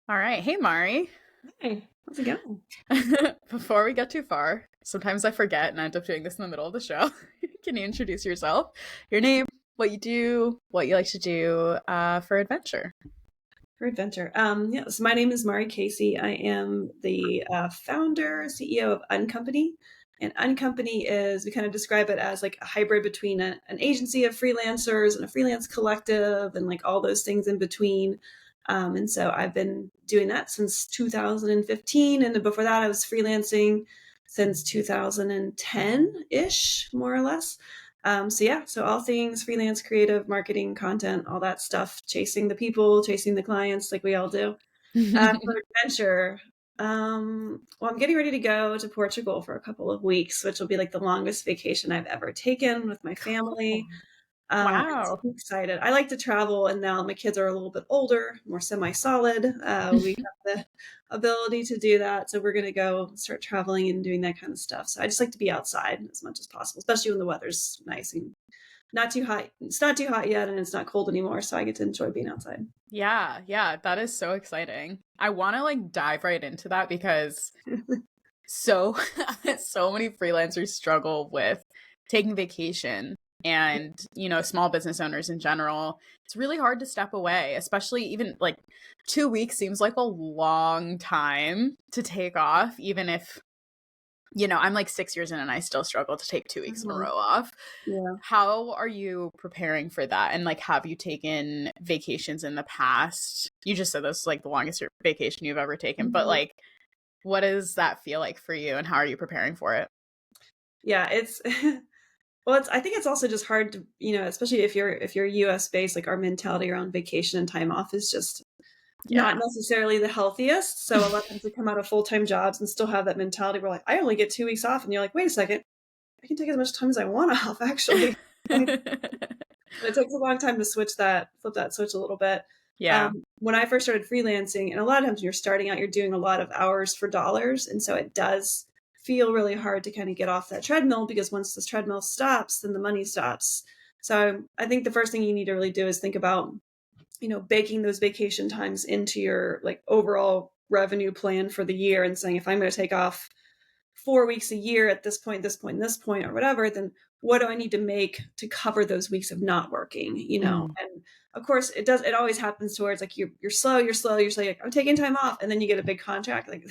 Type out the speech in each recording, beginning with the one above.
All right. Hey, Mari. Hi, how's it going? Before we get too far, sometimes I forget and I end up doing this in the middle of the show. Can you introduce yourself, your name, what you do, what you like to do for adventure? For adventure. So my name is Maari Casey. I am the founder, CEO of Uncompany. And Uncompany is, we kind of describe it as like a hybrid between an agency of freelancers and a freelance collective and like all those things in between. And so I've been doing that since 2015. And before that, I was freelancing since 2010-ish, more or less. So all things freelance, creative, marketing, content, all that stuff, chasing the people, chasing the clients, like we all do. For adventure, well, I'm getting ready to go to Portugal for a couple of weeks, which will be like the longest vacation I've ever taken with my family. Cool. I'm Wow. super excited. I like to travel, and now my kids are a little bit older, more semi-solid. We have the ability to do that, so we're going to go start traveling and doing that kind of stuff. So I just like to be outside as much as possible, especially when the weather's nice and not too hot. It's not too hot yet, and it's not cold anymore, so I get to enjoy being outside. Yeah, that is so exciting. I want to like dive right into that because so so many freelancers struggle with taking vacation and, small business owners in general. It's really hard to step away, especially even like 2 weeks seems like a long time to take off, even if, I'm like 6 years in and I still struggle to take 2 weeks in a Mhm. row off. Yeah. How are you preparing for that? And like, have you taken vacations in the past? You just said this is like the longest vacation you've ever taken, but Mhm. like, what does that feel like for you and how are you preparing for it? Yeah, it's well, I think it's also just hard to, especially if you're US based, like our mentality around vacation and time off is just not Yeah. necessarily the healthiest. So a lot of times we come out of full-time jobs and still have that mentality. We're like, I only get 2 weeks off. And you're like, wait a second, I can take as much time as I want off, actually. But it takes a long time to flip that switch a little bit. Yeah. When I first started freelancing, and a lot of times when you're starting out, you're doing a lot of hours for dollars. And so it does feel really hard to kind of get off that treadmill because once this treadmill stops, then the money stops. So I think the first thing you need to really do is think about, baking those vacation times into your like overall revenue plan for the year and saying, if I'm going to take off 4 weeks a year at this point, this point, this point, or whatever, then what do I need to make to cover those weeks of not working? Mm. And of course it always happens towards like you're slow, you're slow, like, I'm taking time off, and then you get a big contract. Like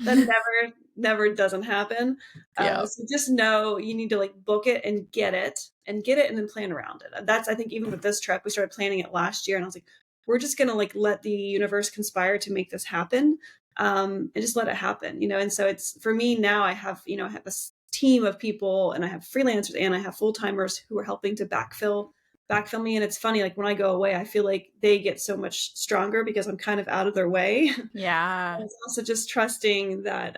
that never doesn't happen. Yeah. So just know you need to like book it and get it and then plan around it. That's, I think, even with this trip, we started planning it last year and I was like, we're just gonna like let the universe conspire to make this happen, and just let it happen, And so it's for me now. I have this team of people, and I have freelancers, and I have full timers who are helping to backfill me. And it's funny, like when I go away, I feel like they get so much stronger because I'm kind of out of their way. Yeah. It's also just trusting that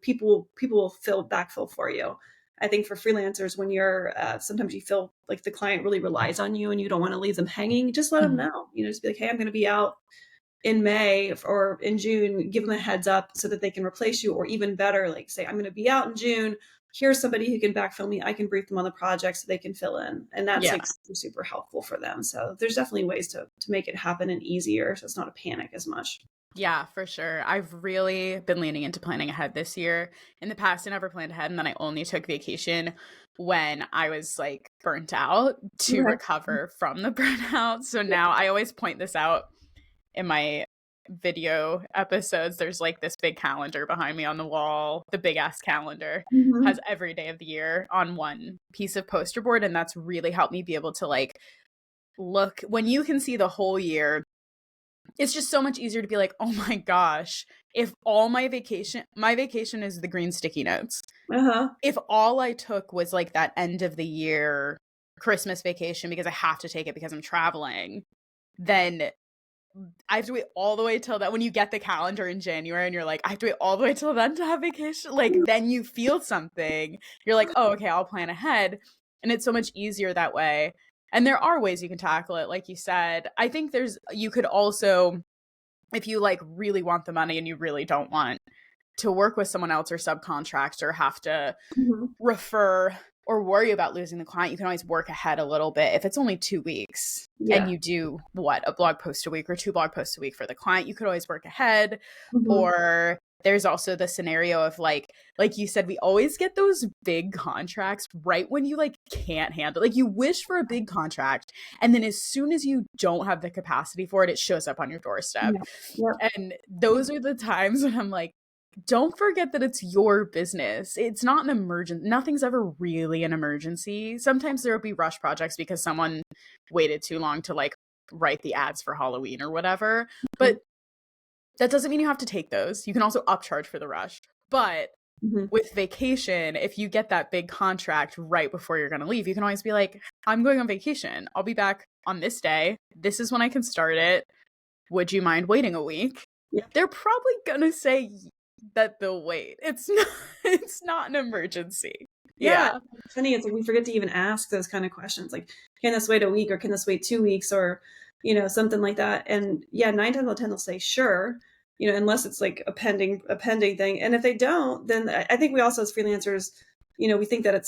people will backfill for you. I think for freelancers, when you're sometimes you feel like the client really relies on you and you don't want to leave them hanging, just let them Mhm. know. Just be like, hey, I'm going to be out in May or in June. Give them a heads up so that they can replace you, or even better, like say, I'm going to be out in June. Here's somebody who can backfill me. I can brief them on the project so they can fill in, and that's Yeah. like super, super helpful for them. So there's definitely ways to make it happen and easier, so it's not a panic as much. Yeah, for sure. I've really been leaning into planning ahead this year. In the past, I never planned ahead, and then I only took vacation when I was like burnt out to Right. recover from the burnout. So now I always point this out in my video episodes. There's like this big calendar behind me on the wall. The big ass calendar has Mhm. every day of the year on one piece of poster board. And that's really helped me be able to like look when you can see the whole year. It's just so much easier to be like, oh my gosh, if all my vacation is the green sticky notes. Uh-huh. If all I took was like that end of the year Christmas vacation because I have to take it because I'm traveling, then I have to wait all the way till that when you get the calendar in January and you're like, I have to wait all the way till then to have vacation. Like then you feel something. You're like, oh, okay, I'll plan ahead. And it's so much easier that way. And there are ways you can tackle it, like you said. I think you could also, if you like really want the money and you really don't want to work with someone else or subcontract or have to Mhm. refer or worry about losing the client, you can always work ahead a little bit. If it's only 2 weeks and you do a blog post a week or 2 blog posts a week for the client, you could always work ahead. Or there's also the scenario of like you said, we always get those big contracts right when you like can't handle, like you wish for a big contract, and then as soon as you don't have the capacity for it, it shows up on your doorstep. And those are the times when I'm like, don't forget that it's your business. It's not an emergency. Nothing's ever really an emergency. Sometimes there will be rush projects because someone waited too long to like write the ads for Halloween or whatever. But that doesn't mean you have to take those. You can also upcharge for the rush. But with vacation, if you get that big contract right before you're going to leave, you can always be like, I'm going on vacation. I'll be back on this day. This is when I can start it. Would you mind waiting a week? They're probably going to say that they'll wait. It's not an emergency. It's funny. It's like we forget to even ask those kind of questions. Like, can this wait a week, or can this wait 2 weeks, or, you know, something like that. And 9 times out of 10, they'll say, sure, you know, unless it's like a pending thing. And if they don't, then I think we also, as freelancers, you know, we think that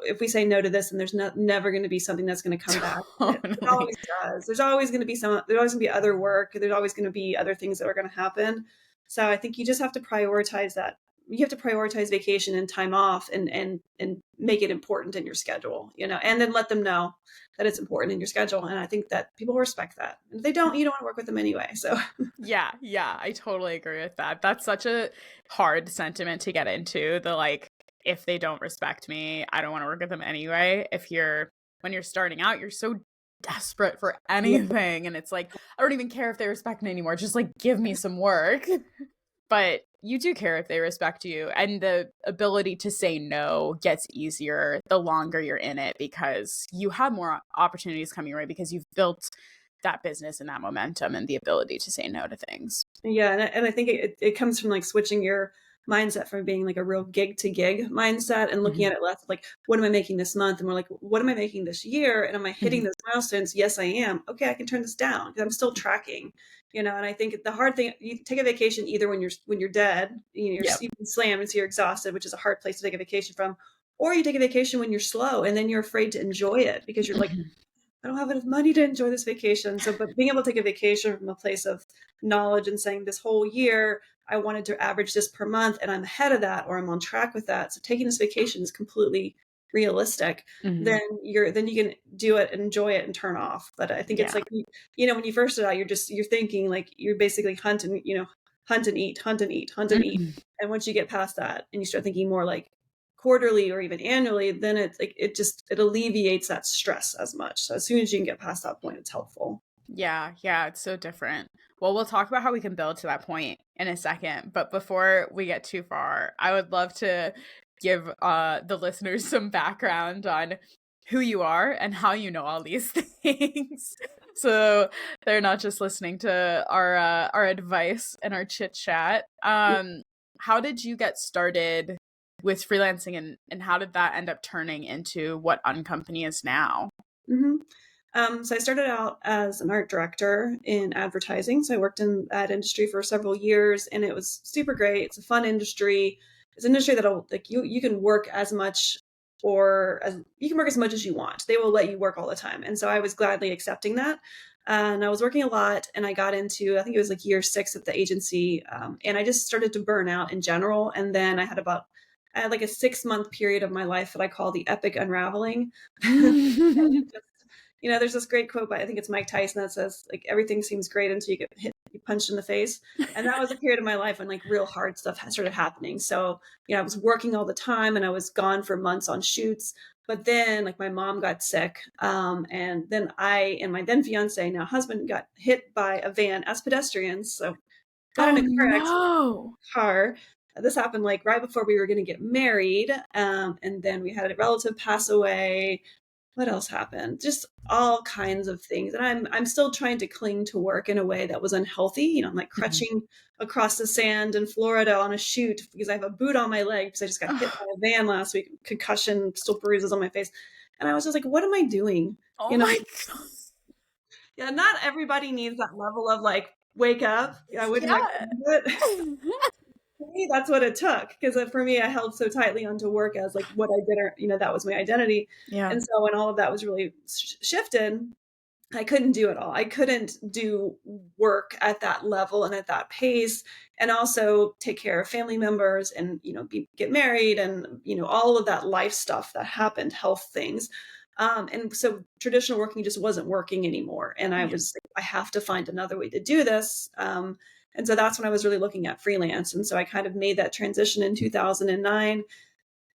if we say no to this, and there's never going to be something that's going to come back. It always does. There's always going to be there's always going to be other work. There's always going to be other things that are going to happen. So I think you just have to prioritize that. You have to prioritize vacation and time off, and make it important in your schedule, you know, and then let them know that it's important in your schedule. And I think that people respect that. And if they don't, you don't want to work with them anyway. So yeah, I totally agree with that. That's such a hard sentiment to get into. The like, if they don't respect me, I don't want to work with them anyway. When you're starting out, you're so desperate for anything, and it's like, I don't even care if they respect me anymore, just like give me some work. But you do care if they respect you, and the ability to say no gets easier the longer you're in it, because you have more opportunities coming your way because you've built that business and that momentum and the ability to say no to things. And I think it comes from like switching your mindset from being like a real gig to gig mindset, and looking at it less like, what am I making this month? And we're like, what am I making this year? And am I hitting those milestones? Yes, I am. Okay, I can turn this down because I'm still tracking, you know. And I think the hard thing, you take a vacation either when you're dead, you know, you've been slammed and so you're exhausted, which is a hard place to take a vacation from, or you take a vacation when you're slow and then you're afraid to enjoy it because you're like, I don't have enough money to enjoy this vacation. So, but being able to take a vacation from a place of knowledge and saying, this whole year, I wanted to average this per month, and I'm ahead of that, or I'm on track with that. So taking this vacation is completely realistic. Then you can do it, enjoy it, and turn off. But I think it's like, you know, when you first start out, you're thinking like you're basically hunt and eat. And once you get past that and you start thinking more like quarterly or even annually, then it's like it alleviates that stress as much. So as soon as you can get past that point, it's helpful. Yeah, it's so different. Well, we'll talk about how we can build to that point in a second. But before we get too far, I would love to give the listeners some background on who you are and how you know all these things. So they're not just listening to our advice and our chit chat. How did you get started with freelancing, and how did that end up turning into what Uncompany is now? So I started out as an art director in advertising. So I worked in that industry for several years, and it was super great. It's a fun industry. It's an industry that'll like you can work as much as you want. They will let you work all the time. And so I was gladly accepting that. And I was working a lot, and I got into, I think it was like year 6 at the agency. And I just started to burn out in general. And then I had like a 6-month period of my life that I call the epic unraveling. You know, there's this great quote by, I think it's Mike Tyson, that says like, everything seems great until you get punched in the face. And that was a period of my life when like real hard stuff started happening. So, you know, I was working all the time, and I was gone for months on shoots. But then like my mom got sick. And then I and my then fiance, now husband, got hit by a van as pedestrians. So got in a car accident. Car. This happened like right before we were going to get married. And then we had a relative pass away. What else happened? Just all kinds of things. And I'm still trying to cling to work in a way that was unhealthy. You know, I'm like crutching across the sand in Florida on a shoot because I have a boot on my leg because I just got hit by a van last week, concussion, still bruises on my face. And I was just like, what am I doing? Oh my God. Yeah, not everybody needs that level of like, wake up. I wouldn't recommend it. me, that's what it took. Because for me, I held so tightly onto work as like what I did, or, that was my identity. Yeah. And so when all of that was really shifted, I couldn't do it all. I couldn't do work at that level and at that pace, and also take care of family members and, get married and, all of that life stuff that happened, health things. And so traditional working just wasn't working anymore. And I Yeah. was like, I have to find another way to do this. And so that's when I was really looking at freelance. And so I kind of made that transition in 2009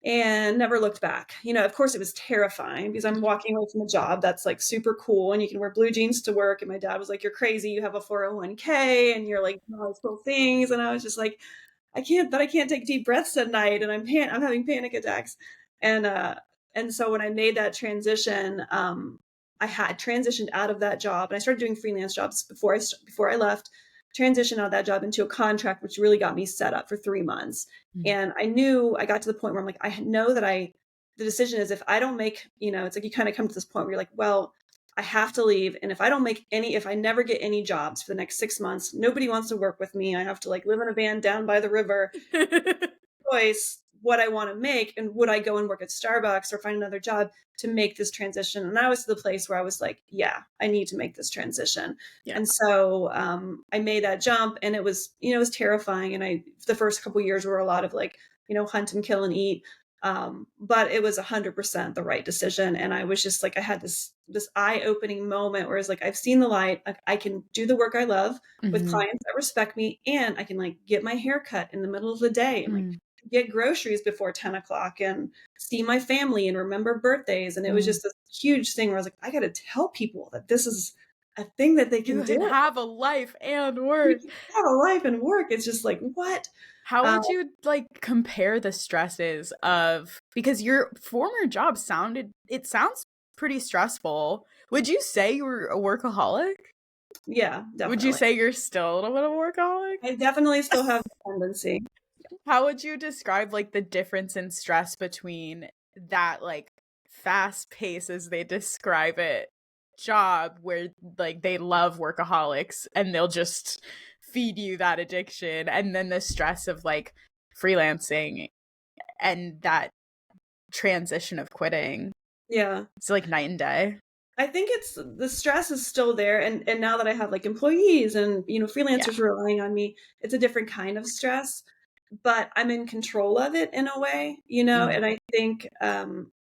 and never looked back. Of course, it was terrifying because I'm walking away from a job that's like super cool and you can wear blue jeans to work. And my dad was like, "You're crazy. You have a 401k and you're like all these cool things." And I was just like, I can't take deep breaths at night, and I'm having panic attacks. And so when I made that transition, I had transitioned out of that job and I started doing freelance jobs before I left. Transitioned out of that job into a contract, which really got me set up for 3 months. Mm. And I got to the point where I'm like, I know that the decision is if I don't make, it's like you kind of come to this point where you're like, well, I have to leave. And if I never get any jobs for the next 6 months, nobody wants to work with me. I have to like live in a van down by the river. Choice what I want to make, and would I go and work at Starbucks or find another job to make this transition? And I was to the place where I was like, yeah, I need to make this transition. Yeah. And so I made that jump, and it was terrifying. And the first couple of years were a lot of like, hunt and kill and eat. But it was 100% the right decision. And I was just like, I had this eye-opening moment where it's like, I've seen the light. I can do the work I love with clients that respect me, and I can like get my hair cut in the middle of the day and like get groceries before 10 o'clock and see my family and remember birthdays. And it was just this huge thing where I was like, I got to tell people that this is a thing that they can You do. can have a life and You work. can have a life and work. It's just like, what? How would you like compare the stresses of, because your former job sounds pretty stressful. Would you say you were a workaholic? Yeah, definitely. Would you say you're still a little bit of a workaholic? I definitely still have a tendency. How would you describe like the difference in stress between that like fast pace, as they describe it, job where like they love workaholics and they'll just feed you that addiction, and then the stress of like freelancing and that transition of quitting? Yeah. It's like night and day. I think it's the stress is still there. And now that I have like employees and, freelancers relying on me, it's a different kind of stress, but I'm in control of it in a way, and I think,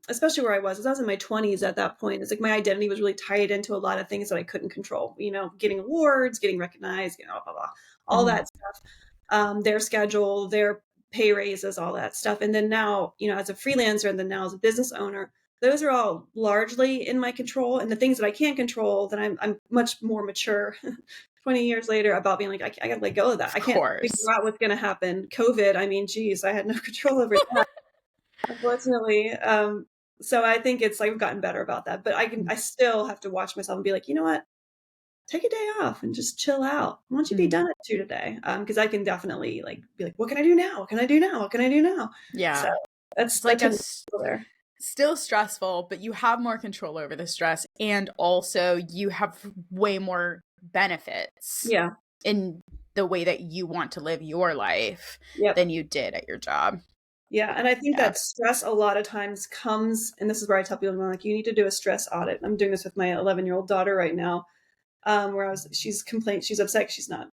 especially where I was in my 20s at that point, it's like my identity was really tied into a lot of things that I couldn't control, getting awards, getting recognized, blah, blah, blah, all that stuff, their schedule, their pay raises, all that stuff. And then now, as a freelancer, and then now as a business owner, those are all largely in my control. And the things that I can't control, that I'm much more mature 20 years later about being like, I got to let go of that. I can't figure out what's going to happen. COVID, I mean, geez, I had no control over that, unfortunately. So I think it's like I've gotten better about that, but I still have to watch myself and be like, you know what? Take a day off and just chill out. Why don't you be done at 2 today? Because I can definitely like be like, what can I do now? What can I do now? What can I do now? Yeah. So that's like there. Still stressful, but you have more control over the stress, and also you have way more benefits. Yeah. In the way that you want to live your life than you did at your job. Yeah. And I think that stress a lot of times comes, and this is where I tell people, I'm like, you need to do a stress audit. I'm doing this with my 11-year-old daughter right now, where she's upset. She's not,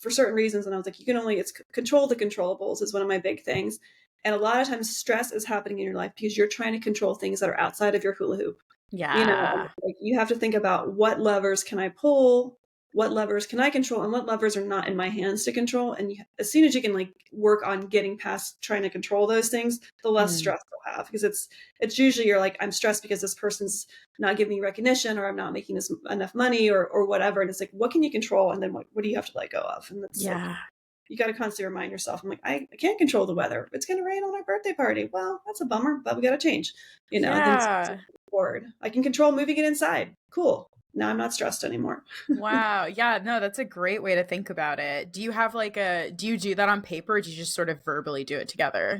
for certain reasons. And I was like, it's control the controllables is one of my big things. And a lot of times stress is happening in your life because you're trying to control things that are outside of your hula hoop. Yeah. Like you have to think about what levers can I pull, what levers can I control, and what levers are not in my hands to control. And as soon as you can like work on getting past trying to control those things, the less stress you'll have, because it's usually you're like, I'm stressed because this person's not giving me recognition, or I'm not making enough money, or whatever. And it's like, what can you control? And then what do you have to let go of? And that's like, you got to constantly remind yourself, I'm like, I can't control the weather. It's going to rain on our birthday party. Well, that's a bummer, but we got to change, things forward. I can control moving it inside. Cool. Now I'm not stressed anymore. Wow. Yeah, no, that's a great way to think about it. Do you have do you do that on paper, or do you just sort of verbally do it together?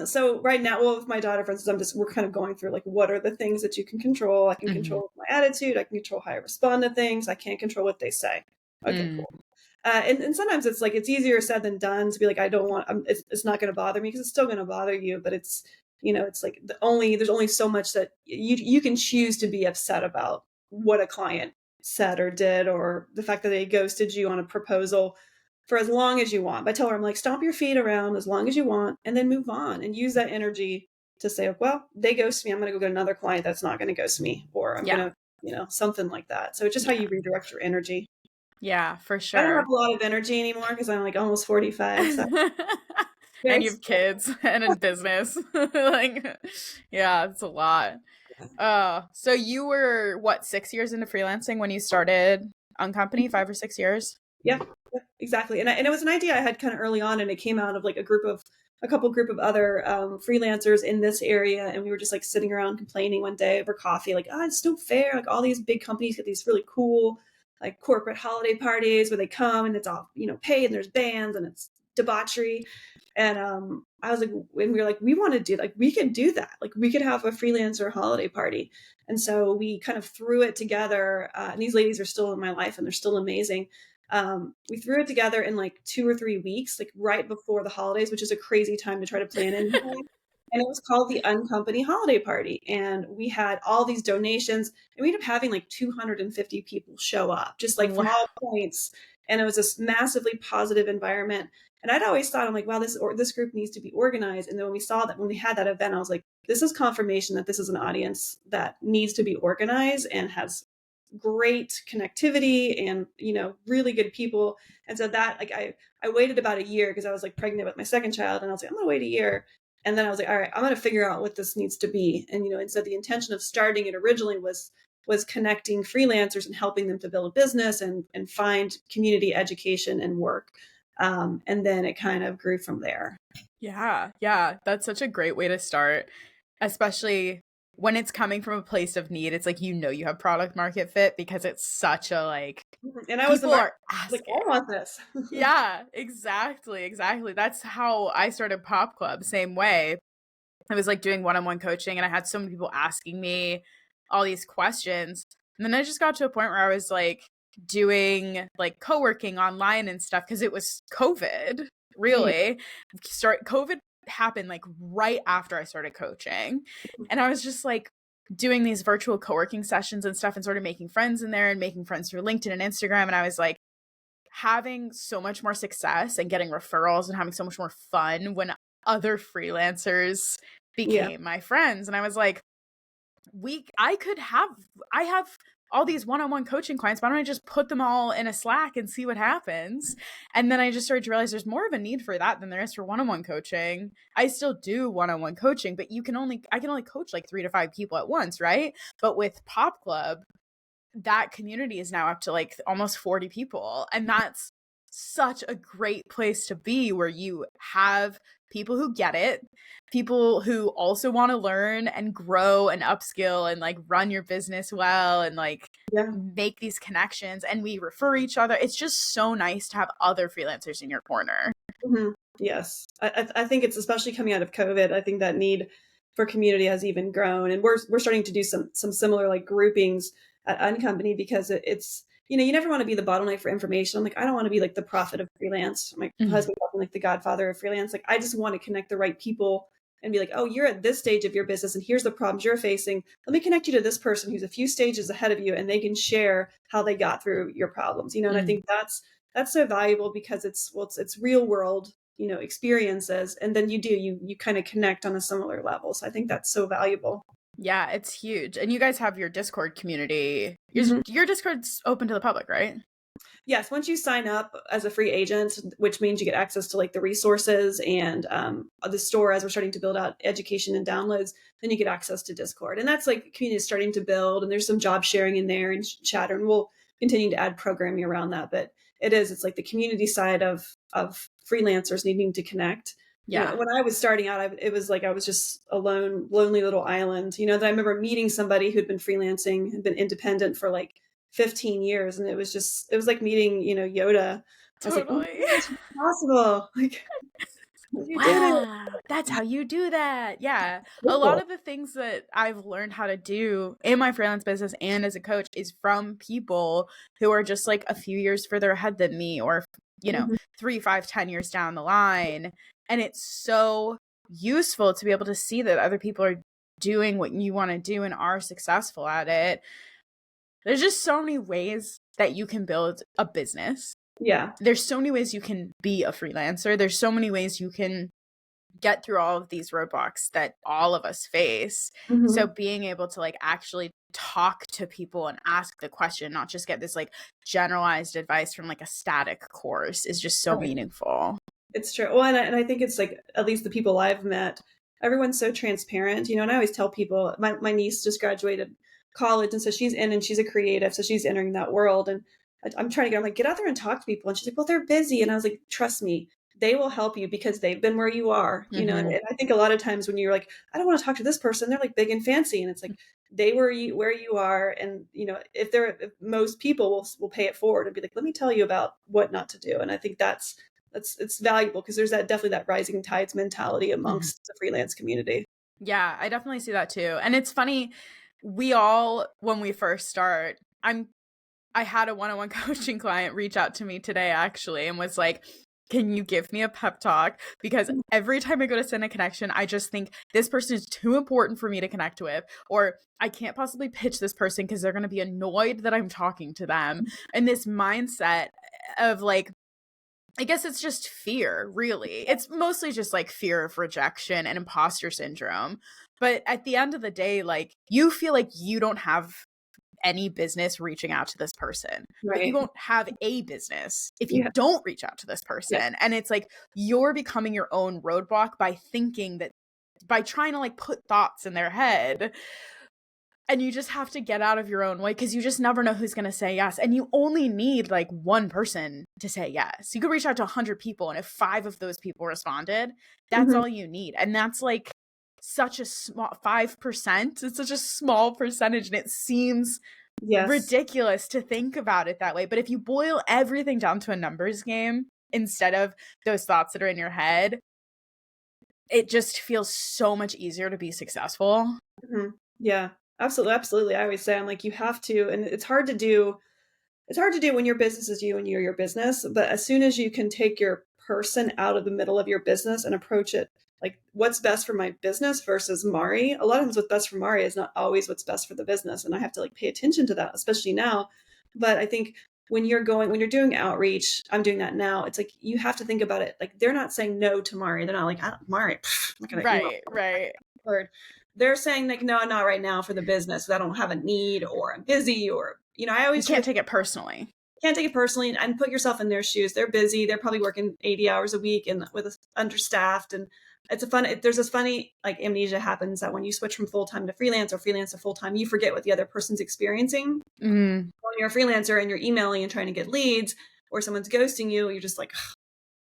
So right now, well, with my daughter, for instance, we're kind of going through like, what are the things that you can control? I can control my attitude. I can control how I respond to things. I can't control what they say. Okay, cool. And sometimes it's like, it's easier said than done to be like, I don't want, it's not going to bother me, because it's still going to bother you. But it's, it's like there's only so much that you can choose to be upset about what a client said or did, or the fact that they ghosted you on a proposal for as long as you want. But I tell her, I'm like, stomp your feet around as long as you want, and then move on and use that energy to say, well, they ghost me, I'm going to go get another client that's not going to ghost me, or I'm going Yeah. to, something like that. So it's just how Yeah. you redirect your energy. Yeah, for I don't sure. have a lot of energy anymore because I'm like almost 45. So And very you have still. kids and a business. Like, yeah, it's a lot. So you were what, 6 years into freelancing when you started on company, 5 or 6 years? Yep, yep, exactly. And it was an idea I had kind of early on, and it came out of like a couple group of other freelancers in this area, and we were just like sitting around complaining one day over coffee, like, oh, it's no fair. Like all these big companies get these really cool like corporate holiday parties where they come and it's all paid, and there's bands and it's debauchery. And I was like, and we were like, we want to do, like, we could do that. Like we could have a freelancer holiday party. And so we kind of threw it together. And these ladies are still in my life and they're still amazing. We threw it together in like 2 or 3 weeks, like right before the holidays, which is a crazy time to try to plan anything. And it was called the Uncompany Holiday Party. And we had all these donations, and we ended up having like 250 people show up, just like from Wow. all points. And it was this massively positive environment. And I'd always thought, I'm like, wow, this group needs to be organized. And then when we had that event, I was like, this is confirmation that this is an audience that needs to be organized and has great connectivity and really good people. And so that, like, I waited about a year because I was like pregnant with my second child, and I was like, I'm gonna wait a year. And then I was like, all right, I'm gonna figure out what this needs to be. And so the intention of starting it originally was connecting freelancers and helping them to build a business and find community education and work. And then it kind of grew from there. Yeah, yeah, that's such a great way to start, especially when it's coming from a place of need. It's like, you have product market fit because it's such a like, And I was the people market, are like, asking. I want this. Yeah, exactly, exactly. That's how I started Pop Club, same way. I was like doing one-on-one coaching and I had so many people asking me all these questions. And then I just got to a point where I was like doing like co-working online and stuff because it was COVID, Mm, really. COVID happened like right after I started coaching. And I was just like doing these virtual co-working sessions and stuff and sort of making friends in there and making friends through LinkedIn and Instagram. And I was like having so much more success and getting referrals and having so much more fun when other freelancers yeah. became my friends. And I was like, I have all these one-on-one coaching clients. Why don't I just put them all in a Slack and see what happens? And then I just started to realize there's more of a need for that than there is for one-on-one coaching. I still do one-on-one coaching, but I can only coach like 3 to 5 people at once, right? But with Pop Club, that community is now up to like almost 40 people. And that's such a great place to be, where you have people who get it, people who also want to learn and grow and upskill and like run your business well and like Yeah. make these connections, and we refer each other. It's just so nice to have other freelancers in your corner. Mhm. Yes. I think it's especially coming out of COVID. I think that need for community has even grown, and we're starting to do some similar like groupings at Uncompany, because it's you never want to be the bottleneck for information. I'm like, I don't want to be like the prophet of freelance. My Mhm. husband calls me like the godfather of freelance. Like, I just want to connect the right people and be like, oh, you're at this stage of your business and here's the problems you're facing. Let me connect you to this person who's a few stages ahead of you, and they can share how they got through your problems. And I Mm. think that's so valuable, because it's real world experiences, and then you kind of connect on a similar level. So I think that's so valuable. Yeah, it's huge. And you guys have your Discord community. Mhm. Your Discord's open to the public, right? Yes, once you sign up as a free agent, which means you get access to like the resources and the store, as we're starting to build out education and downloads, then you get access to Discord. And that's like community is starting to build, and there's some job sharing in there and chatter, and we'll continue to add programming around that. But it's like the community side of freelancers needing to connect. Yeah. When I was starting out, it was like I was just a lonely little island. That I remember meeting somebody who'd been freelancing, had been independent for like 15 years, and it was like meeting Yoda. I was like, oh my Totally. gosh, it's possible. Like, You did it. Wow, that's how you do that. Yeah. A lot Cool. of the things that I've learned how to do in my freelance business and as a coach is from people who are just like a few years further ahead than me, or, Mhm. 3, 5, 10 years down the line. And it's so useful to be able to see that other people are doing what you want to do and are successful at it. There's just so many ways that you can build a business. Yeah. There's so many ways you can be a freelancer. There's so many ways you can get through all of these roadblocks that all of us face. So Mhm. being able to like actually talk to people and ask the question, not just get this like generalized advice from like a static course, is just so Right. meaningful. It's true. Well, and I think it's like, at least the people I've met, everyone's so transparent, and I always tell people, my niece just graduated college, and so she's in, and she's a creative, so she's entering that world. And I'm trying to I'm like, get out there and talk to people. And she's like, well, they're busy. And I was like, trust me, they will help you because they've been where you are, and I think a lot of times when you're like, I don't want to talk to this person, they're like big and fancy. And it's like, they were where you are. And, if most people will pay it forward and be like, let me tell you about what not to do. And I think that's it's valuable because there's definitely that rising tides mentality Mhm. amongst the freelance community. Yeah, I definitely see that too. And it's funny, we all, when we first start, I had a one-on-one coaching client reach out to me today actually and was like, can you give me a pep talk? Because every time I go to send a connection, I just think this person is too important for me to connect with, or I can't possibly pitch this person because they're going to be annoyed that I'm talking to them. And this mindset of like, I guess it's just fear, really. It's mostly just like fear of rejection and imposter syndrome. But at the end of the day, like you feel like you don't have any business reaching out to this person. Like you Right. won't have a business if you Yeah. don't reach out to this Yeah. person. And it's like you're becoming your own roadblock by thinking that, by trying to like put thoughts in their head. And you just have to get out of your own way because you just never know who's going to say yes. And you only need like one person to say yes. You could reach out to 100 people, and if 5 of those people responded, that's Mhm. all you need. And that's like such a small 5%. It's such a small percentage, and it seems Yes. ridiculous to think about it that way. But if you boil everything down to a numbers game instead of those thoughts that are in your head, it just feels so much easier to be successful. Mhm. Yeah. Absolutely. Absolutely. I always say, I'm like, you have to, and it's hard to do. It's hard to do when your business is you and you're your business, but as soon as you can take your person out of the middle of your business and approach it like, what's best for my business versus Mari? A lot of times what's best for Mari is not always what's best for the business. And I have to like pay attention to that, especially now. But I think when you're doing outreach, I'm doing that now. It's like you have to think about it. Like they're not saying no to Mari. They're not like, Mari, I'm not gonna email Right, right. her. They're saying like, no, not right now for the business. I don't have a need, or I'm busy, or I You always try can't to take it personally. can't take it personally, and put yourself in their shoes. They're busy. They're probably working 80 hours a week and with understaffed. And there's this funny like amnesia happens that when you switch from full-time to freelance or freelance to full-time, you forget what the other person's experiencing. Mm, When you're a freelancer and you're emailing and trying to get leads, or someone's ghosting you, you're just like,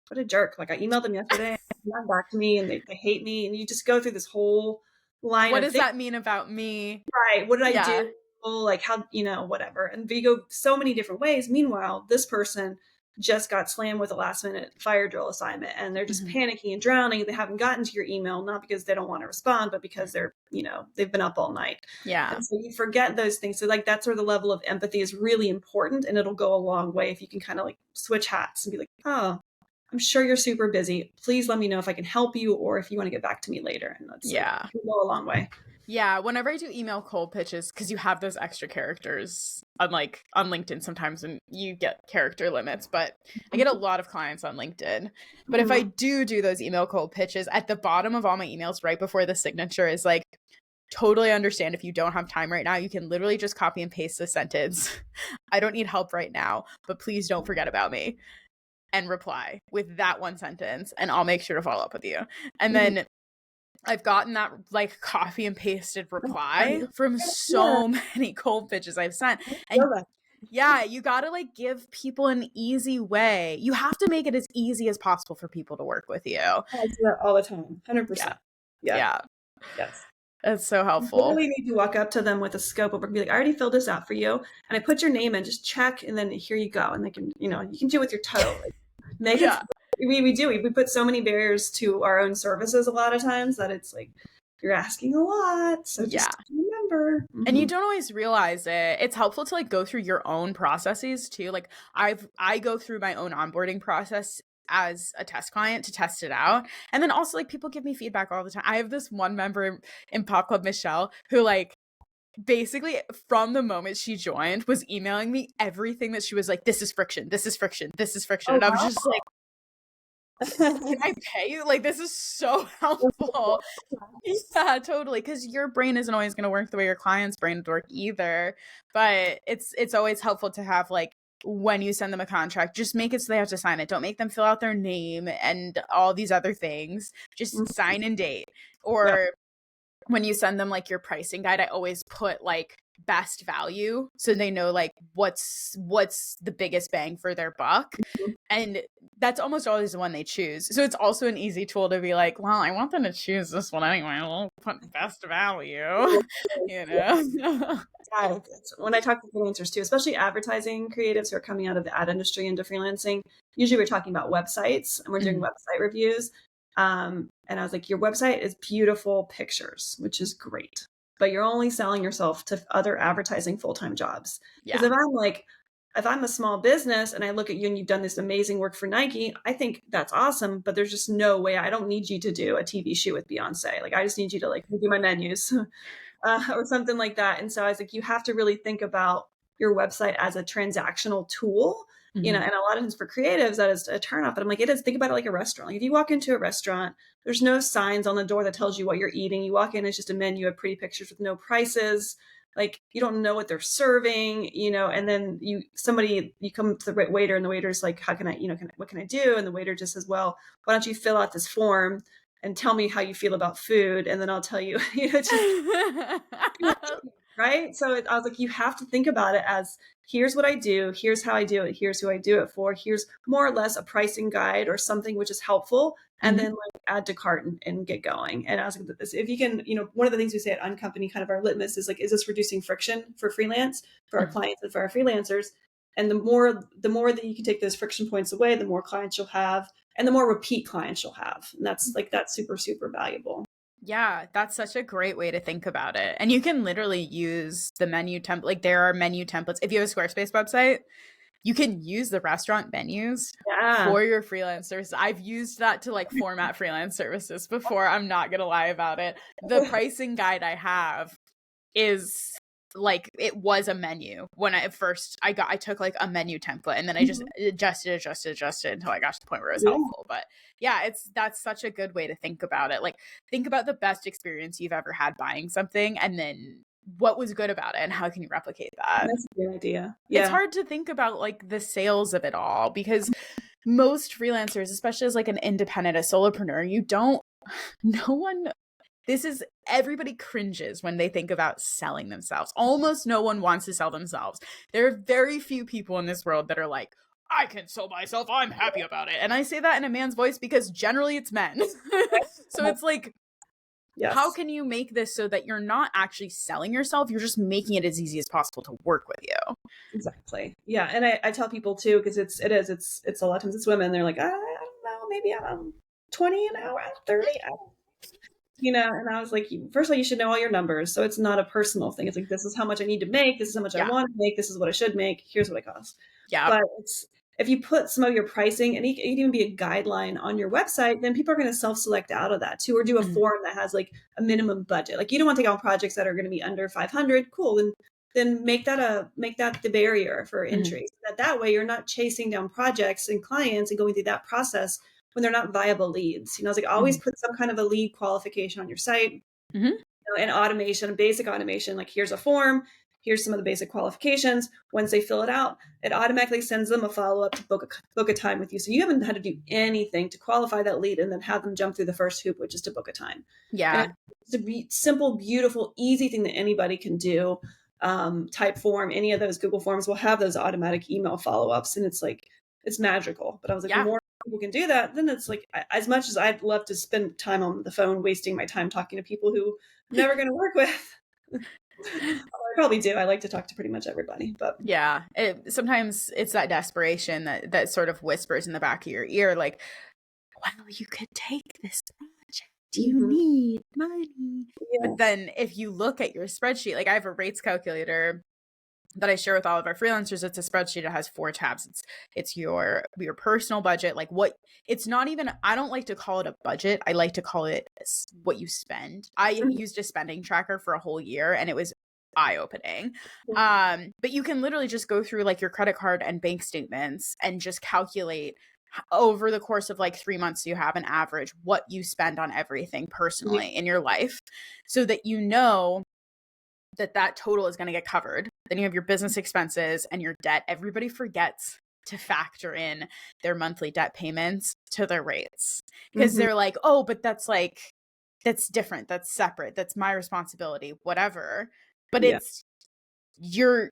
what a jerk. Like I emailed them yesterday, not back to me, and they hate me. And you just go through this whole line what of does things. that mean about me? Right. What did I Yeah. do? Like how, whatever. And you go so many different ways. Meanwhile, this person just got slammed with a last minute fire drill assignment, and they're just Mhm. panicking and drowning. They haven't gotten to your email, not because they don't want to respond, but because they've been up all night. Yeah. And so you forget those things. So like that's where the level of empathy is really important. And it'll go a long way if you can kind of like switch hats and be like, oh, I'm sure you're super busy. Please let me know if I can help you or if you want to get back to me later. And that's like, Yeah. it can go a long way. Yeah. Whenever I do email cold pitches, because you have those extra characters, unlike on LinkedIn sometimes when you get character limits, but I get a lot of clients on LinkedIn. But if I Mhm. do those email cold pitches, at the bottom of all my emails, right before the signature is like, totally understand if you don't have time right now. You can literally just copy and paste the sentence. I don't need help right now, but please don't forget about me. And reply with that one sentence, and I'll make sure to follow up with you. And Mhm. then I've gotten that like copy and pasted reply Right. from Yeah, so many cold pitches I've sent. I And feel that. yeah, you got to like give people an easy way. You have to make it as easy as possible for people to work with you. I do that all the time, Yeah. 100%. Yeah, Yeah. yes. It's so You helpful. literally need to walk up to them with a scope of work and be like, I already filled this out for you. And I put your name in, just check, and then here you go. And they can, you can do it with your toe. Like, make it Yeah. fun. we do. We put so many barriers to our own services a lot of times that it's like, you're asking a lot. So just remember. And you don't always realize it. It's helpful to like go through your own processes too. Like I go through my own onboarding process as a test client to test it out. And then also like people give me feedback all the time. I have this one member in Pop Club, Michelle, who like basically from the moment she joined was emailing me everything that she was like, this is friction, this is friction, this is friction. And I was just like, can I pay you? Like, this is so helpful. Yeah, totally. Because your brain isn't always going to work the way your client's brain would work either. But it's always helpful to have like, when you send them a contract, just make it so they have to sign it. Don't make them fill out their name and all these other things. Just sign and date. Or when you send them like your pricing guide, I always put like best value so they know like what's the biggest bang for their buck. And that's almost always the one they choose. So it's also an easy tool to be like, well, I want them to choose this one anyway. We'll put best value, you know? When I talk to freelancers too, especially advertising creatives who are coming out of the ad industry into freelancing, usually we're talking about websites and we're doing website reviews. And I was like, your website is beautiful pictures, which is great, but you're only selling yourself to other advertising full-time jobs. Because if I'm a small business and I look at you and you've done this amazing work for Nike, I think that's awesome, but there's just no way. I don't need you to do a TV shoot with Beyonce. Like, I just need you to like do my menus or something like that. And so I was like, you have to really think about your website as a transactional tool, you know, and a lot of times for creatives, that is a turnoff. But I'm like, it is, think about it like a restaurant. Like if you walk into a restaurant, there's no signs on the door that tells you what you're eating. You walk in, it's just a menu of pretty pictures with no prices. Like you don't know what they're serving, you know, and then you come to the waiter and the waiter's like, how can I, you know, what can I do? And the waiter just says, well, why don't you fill out this form and tell me how you feel about food? And then I'll tell you, you know, just, right. So I was like, you have to think about it as, here's what I do. Here's how I do it. Here's who I do it for. Here's more or less a pricing guide or something which is helpful. And then like add to cart and get going. And I was like, if you can, you know, one of the things we say at Uncompany, kind of our litmus is like, is this reducing friction for freelance, for our clients and for our freelancers? And the more that you can take those friction points away, the more clients you'll have and the more repeat clients you'll have. And that's super, super valuable. Yeah, that's such a great way to think about it. And you can literally use the menu template. Like there are menu templates. If you have a Squarespace website, you can use the restaurant menus for your freelancers. I've used that to like format freelance services before. I'm not going to lie about it. The pricing guide I have is like, it was a menu when I took like a menu template and then I just adjusted until I got to the point where it was helpful. But yeah, that's such a good way to think about it. Like think about the best experience you've ever had buying something and then what was good about it and how can you replicate that? That's a good idea. Yeah. It's hard to think about like the sales of it all because most freelancers, especially as like an independent, a solopreneur, everybody cringes when they think about selling themselves. Almost no one wants to sell themselves. There are very few people in this world that are like, I can sell myself, I'm happy about it. And I say that in a man's voice because generally it's men. So it's like, how can you make this so that you're not actually selling yourself? You're just making it as easy as possible to work with you. Exactly. Yeah. And I tell people too, because it's a lot of times it's women. They're like, I don't know, maybe I'm 20 an hour, 30. You know, and I was like, first of all, you should know all your numbers. So it's not a personal thing. It's like, this is how much I need to make. This is how much I want to make. This is what I should make. Here's what it costs. Yeah. But if you put some of your pricing and it can even be a guideline on your website, then people are going to self-select out of that too, or do a form that has like a minimum budget. Like you don't want to take on projects that are going to be under 500. Cool. Then make that the barrier for entry. So that way you're not chasing down projects and clients and going through that process when they're not viable leads. You know, it's like always put some kind of a lead qualification on your site, you know, and automation, basic automation, like here's a form, here's some of the basic qualifications. Once they fill it out, it automatically sends them a follow-up to book a time with you. So you haven't had to do anything to qualify that lead and then have them jump through the first hoop, which is to book a time. Yeah. And it's a simple, beautiful, easy thing that anybody can do. Type form, any of those Google forms will have those automatic email follow-ups. And it's like, it's magical. But I was like, the more people can do that, then it's like, as much as I'd love to spend time on the phone, wasting my time talking to people who I'm never going to work with. I probably do. I like to talk to pretty much everybody, but yeah, sometimes it's that desperation that sort of whispers in the back of your ear. Like well, you could take this project. You Mm-hmm. need money. Yeah. But then if you look at your spreadsheet, like I have a rates calculator that I share with all of our freelancers. It's a spreadsheet. It has 4 tabs. It's your personal budget. Like what, it's not even, I don't like to call it a budget. I like to call it what you spend. I used a spending tracker for a whole year and it was eye-opening. But you can literally just go through like your credit card and bank statements and just calculate over the course of like 3 months, you have an average what you spend on everything personally in your life, so that you know that total is going to get covered. Then you have your business expenses and your debt. Everybody forgets to factor in their monthly debt payments to their rates because they're like, oh, but that's different. That's separate. That's my responsibility, whatever. But it's your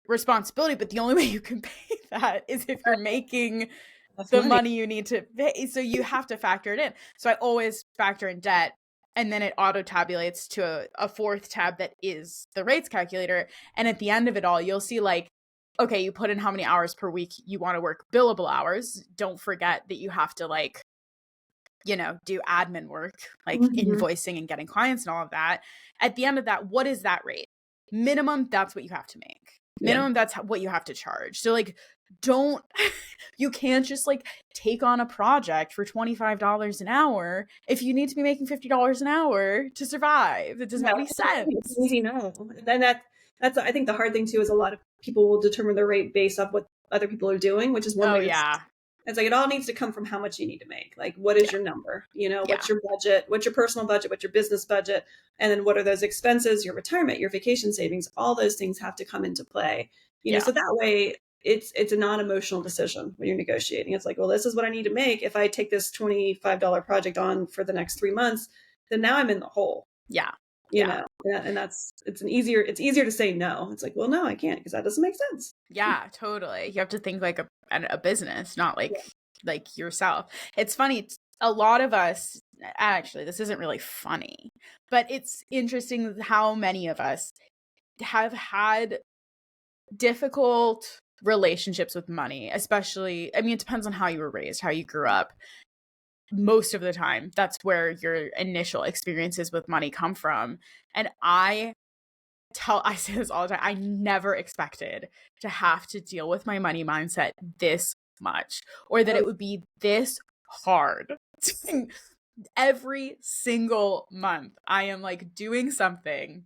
responsibility. But the only way you can pay that is if you're making the money you need to pay. So you have to factor it in. So I always factor in debt. And then it auto tabulates to a 4th tab that is the rates calculator. And at the end of it all, you'll see like, okay, you put in how many hours per week you want to work, billable hours. Don't forget that you have to like, do admin work, like invoicing and getting clients and all of that. At the end of that, what is that rate? Minimum, that's what you have to make. Minimum, that's what you have to charge. So like, you can't just like take on a project for $25 an hour if you need to be making $50 an hour to survive. It doesn't make any sense. It's easy, no. And that's I think the hard thing too is a lot of people will determine their rate based off what other people are doing, which is one way. It's like it all needs to come from how much you need to make. Like what is your number? What's your budget? What's your personal budget? What's your business budget? And then what are those expenses? Your retirement, your vacation savings? All those things have to come into play. So that way it's a non-emotional decision when you're negotiating. It's like, well, this is what I need to make. If I take this $25 project on for the next 3 months, then now I'm in the hole. You know, and it's easier to say no. It's like, well, no, I can't because that doesn't make sense. Yeah, totally. You have to think like a business, not like yourself. It's funny. A lot of us, actually, this isn't really funny, but it's interesting how many of us have had difficult relationships with money, especially, I mean, it depends on how you were raised, how you grew up. Most of the time, that's where your initial experiences with money come from. And I say this all the time, I never expected to have to deal with my money mindset this much, or that it would be this hard. Every single month, I am like doing something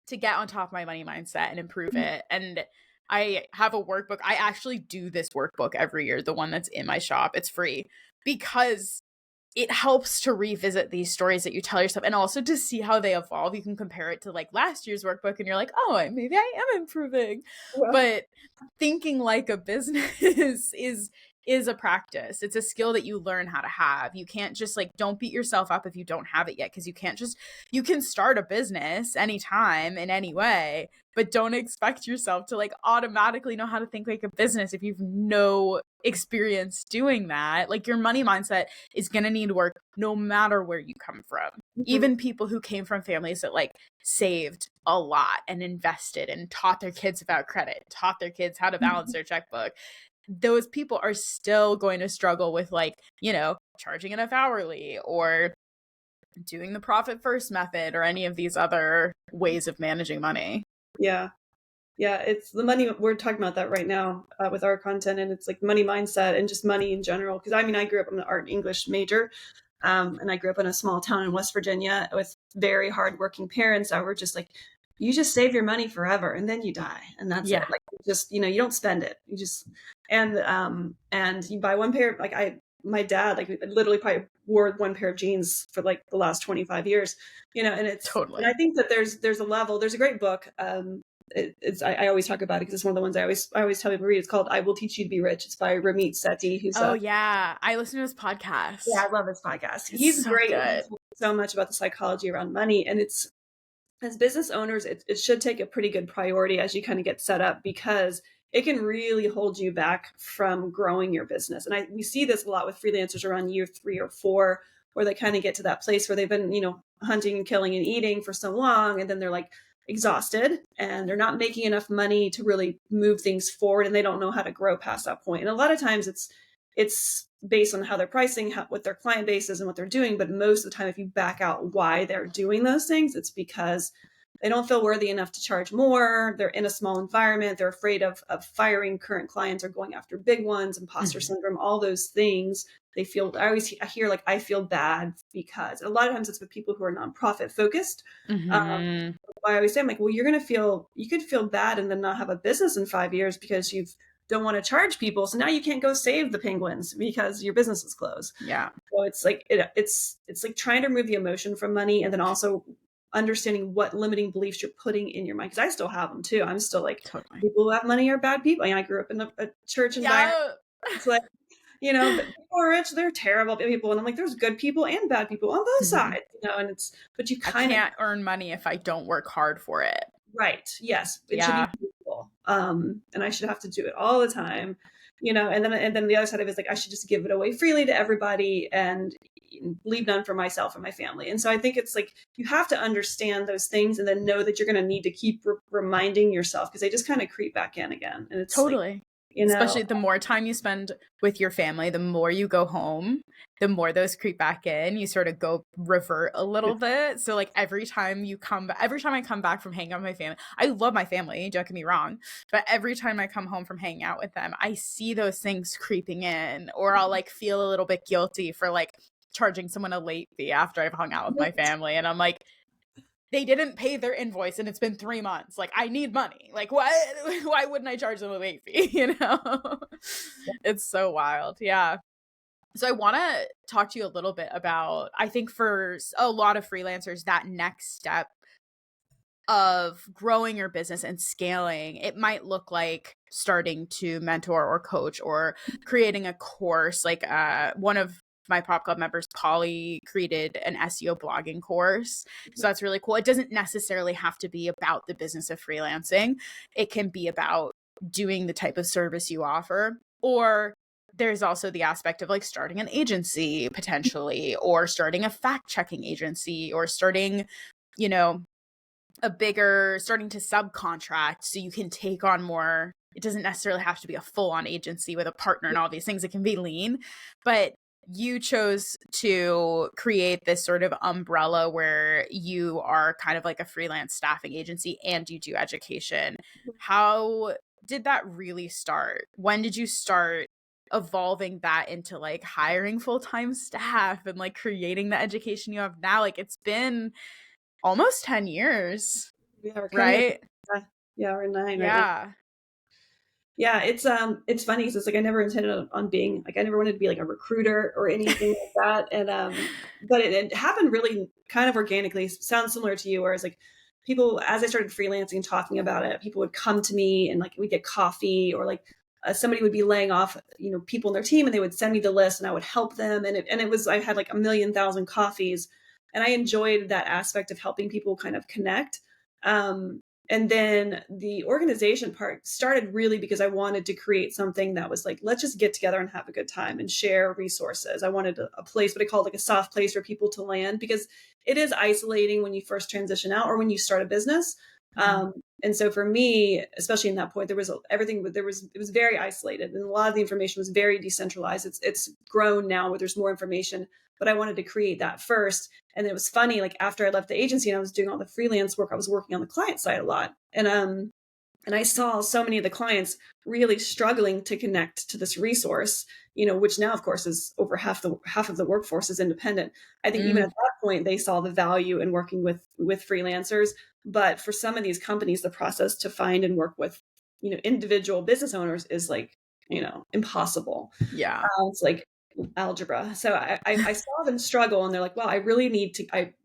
to get on top of my money mindset and improve it. And I have a workbook. I actually do this workbook every year, the one that's in my shop. It's free because it helps to revisit these stories that you tell yourself and also to see how they evolve. You can compare it to like last year's workbook and you're like, oh, maybe I am improving. Yeah. But thinking like a business is a practice. It's a skill that you learn how to have. You can't just like, don't beat yourself up if you don't have it yet, because you can start a business anytime in any way, but don't expect yourself to like automatically know how to think like a business if you've no experience doing that. Like your money mindset is going to need work no matter where you come from. Even people who came from families that like saved a lot and invested and taught their kids about credit, taught their kids how to balance their checkbook. Those people are still going to struggle with like, charging enough hourly or doing the profit first method or any of these other ways of managing money. Yeah. It's the money. We're talking about that right now with our content, and it's like money mindset and just money in general. Because I mean, I grew up, I'm an art and English major, and I grew up in a small town in West Virginia with very hardworking parents that were just like, you just save your money forever and then you die, and that's it. Like just you don't spend it. You just and you buy one pair. Like my dad like literally probably wore one pair of jeans for like the last 25 years. And it's totally. And I think that there's a level. There's a great book. I always talk about it because it's one of the ones I always tell people to read. It's called "I Will Teach You to Be Rich." It's by Ramit Sethi. Who's I listen to his podcast. Yeah, I love his podcast. He's so great. Good. He talks so much about the psychology around money, and it's as business owners, it should take a pretty good priority as you kind of get set up, because it can really hold you back from growing your business. And we see this a lot with freelancers around year 3 or 4, where they kind of get to that place where they've been, hunting and killing and eating for so long, and then they're like exhausted and they're not making enough money to really move things forward, and they don't know how to grow past that point. And a lot of times it's based on how they're pricing, what their client base is and what they're doing. But most of the time, if you back out why they're doing those things, it's because they don't feel worthy enough to charge more. They're in a small environment. They're afraid of firing current clients or going after big ones, imposter syndrome, all those things. They feel, I hear like, I feel bad because a lot of times it's with people who are nonprofit focused. Mm-hmm. I always say, I'm like, well, you could feel bad and then not have a business in 5 years because you don't want to charge people. So now you can't go save the penguins because your business is closed. Yeah. So it's like, it's like trying to remove the emotion from money and then also understanding what limiting beliefs you're putting in your mind. Cause I still have them too. I'm still like, Totally. people who have money are bad people. I grew up in a church environment. Yeah. It's like, the people are rich, they're terrible people. And I'm like, there's good people and bad people on both sides, and but you I kind of can't earn money if I don't work hard for it. right. Yes. It Yeah. should be equal. And I should have to do it all the time, and then the other side of it is like, I should just give it away freely to everybody and leave none for myself and my family. And so I think it's like, you have to understand those things and then know that you're going to need to keep reminding yourself because they just kind of creep back in again. And it's Totally. like, Especially the more time you spend with your family, the more you go home, the more those creep back in. You sort of go revert a little bit. So like every time I come back from hanging out with my family, I love my family, don't get me wrong. But every time I come home from hanging out with them, I see those things creeping in, or I'll like feel a little bit guilty for like charging someone a late fee after I've hung out with my family. And I'm like, they didn't pay their invoice and it's been 3 months. Like, I need money. Like, what? Why wouldn't I charge them a late fee? It's so wild. Yeah. So I want to talk to you a little bit about, I think for a lot of freelancers, that next step of growing your business and scaling, it might look like starting to mentor or coach or creating a course. Like one of my Pop Club members, Polly, created an SEO blogging course. So that's really cool. It doesn't necessarily have to be about the business of freelancing. It can be about doing the type of service you offer. Or there's also the aspect of like starting an agency potentially, or starting a fact-checking agency, or starting, starting to subcontract so you can take on more. It doesn't necessarily have to be a full-on agency with a partner and all these things. It can be lean, but you chose to create this sort of umbrella where you are kind of like a freelance staffing agency and you do education. How did that really start? When did you start evolving that into like hiring full-time staff and like creating the education you have now? Like, it's been almost 10 years, yeah, we're right? we're 9 right now. Yeah. Yeah, it's funny because it's like I never intended on being like, I never wanted to be like a recruiter or anything like that. And but it happened really kind of organically. Sounds similar to you, whereas like people, as I started freelancing and talking about it, people would come to me and like we'd get coffee, or like somebody would be laying off, people in their team, and they would send me the list and I would help them. And it was, I had like 1,000,000 coffees, and I enjoyed that aspect of helping people kind of connect. And then the organization part started really because I wanted to create something that was like, let's just get together and have a good time and share resources. I wanted a place, what I call like a soft place for people to land, because it is isolating when you first transition out or when you start a business. And so for me, especially in that point, it was very isolated, and a lot of the information was very decentralized. It's grown now where there's more information, but I wanted to create that first. And it was funny, like after I left the agency and I was doing all the freelance work, I was working on the client side a lot. And I saw so many of the clients really struggling to connect to this resource, which now of course is over half of the workforce is independent. I think even at that point, they saw the value in working with freelancers. But for some of these companies, the process to find and work with, individual business owners is like, impossible. Yeah. It's like algebra. So I saw them struggle, and they're like, well, I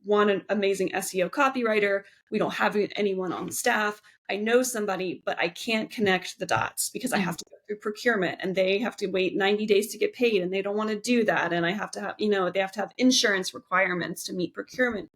want an amazing SEO copywriter. We don't have anyone on staff. I know somebody, but I can't connect the dots because I have to go through procurement, and they have to wait 90 days to get paid, and they don't want to do that. And I have to have, they have to have insurance requirements to meet procurement,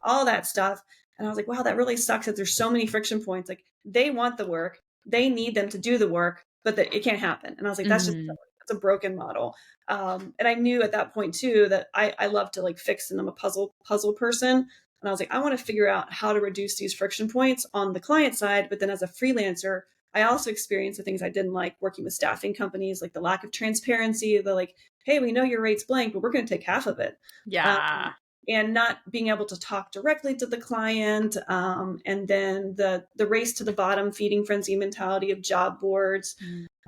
all that stuff. And I was like, wow, that really sucks that there's so many friction points. Like, they want the work, they need them to do the work, but it can't happen. And I was like, that's a broken model. And I knew at that point too, that I love to like fix, and I'm a puzzle person. And I was like, I want to figure out how to reduce these friction points on the client side. But then as a freelancer, I also experienced the things I didn't like working with staffing companies, like the lack of transparency, the like, hey, we know your rate's blank, but we're going to take half of it. Yeah. And not being able to talk directly to the client. And then the race to the bottom, feeding frenzy mentality of job boards,